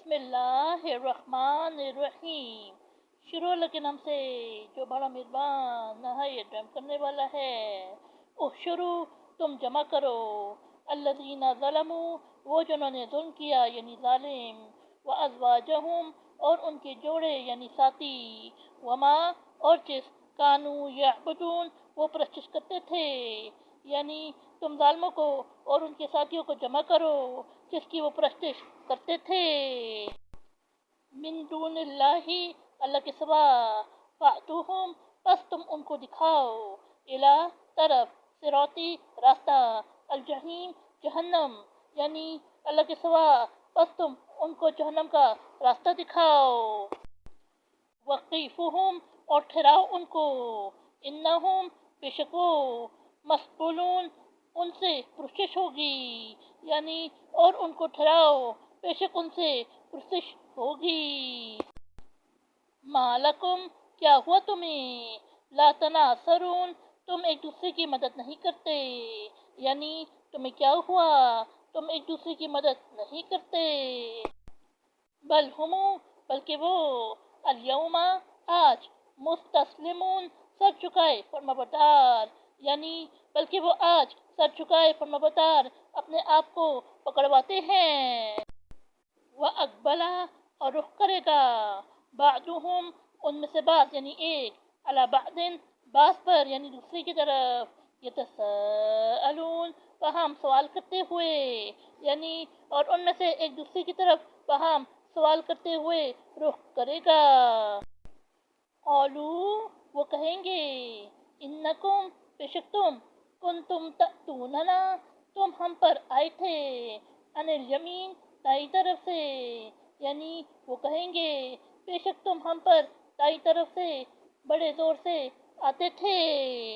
बिस्मिल्लाहिर्रहमानिर्रहीम। शुरू अल्लाह के नाम से जो बड़ा मेहरबान नहायत रहम करने वाला है। ओह शुरू तुम जमा करो अल्लज़ीना ज़लमू वो जिन्होंने जुल्म किया यानी जालिम, व अज़वाजहुम और उनके जोड़े यानी साथी, वमा और जिस कानू यअबुदून वो परस्तिश करते थे, यानी तुम जालिमों को और उनके साथियों को जमा करो जिसकी वो परस्तिश करते थे मिन दूनिल्लाही अल्लाह के सिवा, फ़अतूहुम बस तुम उनको दिखाओ, इला तरफ सिराती रास्ता, अल जहीम जहन्नम, यानी अल्लाह के सिवा बस तुम उनको जहन्नम का रास्ता दिखाओ। वक़ीफ़ुहुम और ठहराओ उनको, इन्नहुम बेशक वो, मस्बूलून उनसे पुरस्तिश होगी, यानी और उनको ठहराओ बेशक उनसे पुरस्तिश होगी। मालकुम क्या हुआ तुम्हें, ला तनासरून तुम एक दूसरे की मदद नहीं करते, यानी तुम्हें क्या हुआ तुम एक दूसरे की मदद नहीं करते। बल हुमु बल्कि वो, अल-यौमा आज, मुस्तस्लिमून सर झुकाए फरमाबरदार, यानी बल्कि वो आज सर झुकाए फरमाबरदार अपने आप को पकड़वाते हैं। व अकबला और रुख करेगा, बादुहुम उनमें से बात यानी एक, अला बादिन बास पर यानी दूसरे की तरफ, यतसाअलून वहां सवाल करते हुए, यानी और उनमें से एक दूसरे की तरफ वहां सवाल करते हुए रुख करेगा। औलू वो कहेंगे, इन्नकुम बेशक तुम तअतूनना तुम हम पर आए थे, अनिल यमीन दाई तरफ से, यानी वो कहेंगे बेशक तुम हम पर दाई तरफ से बड़े जोर से आते थे।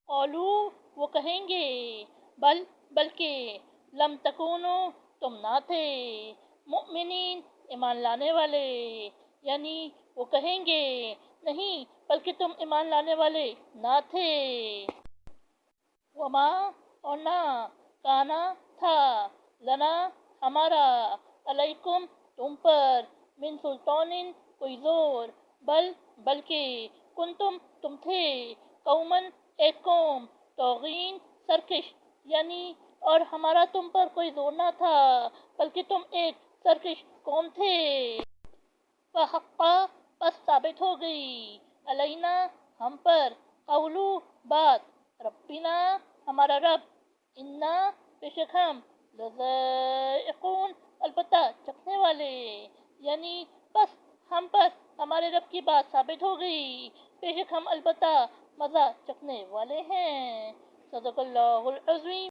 औलू वो कहेंगे, बल्कि लम तकूनो तुम ना थे, मुमिनीन ईमान लाने वाले, यानी वो कहेंगे नहीं बल्कि तुम ईमान लाने वाले ना थे। वमा और ना, काना था, लना हमारा, अलैकुम तुम पर, मिन सुल्तानिन कोई जोर, बल्कि कुंतुम तुम थे, कौमन एक कौम, तौगीन सरकश, यानी और हमारा तुम पर कोई जोर ना था बल्कि तुम एक सरकश कौम थे। फहक्का बस साबित हो गई, अलैना हम पर, कौलू बात, रब्बिना हमारा रब, इन्ना बेशक हम, लज़ाइक़ून अलबत्ता चखने वाले, यानी बस हम पर हमारे रब की बात साबित हो गई, बेशक हम अलबत्ता मज़ा चखने वाले हैं। सदक़ल्लाहुल अज़ीम।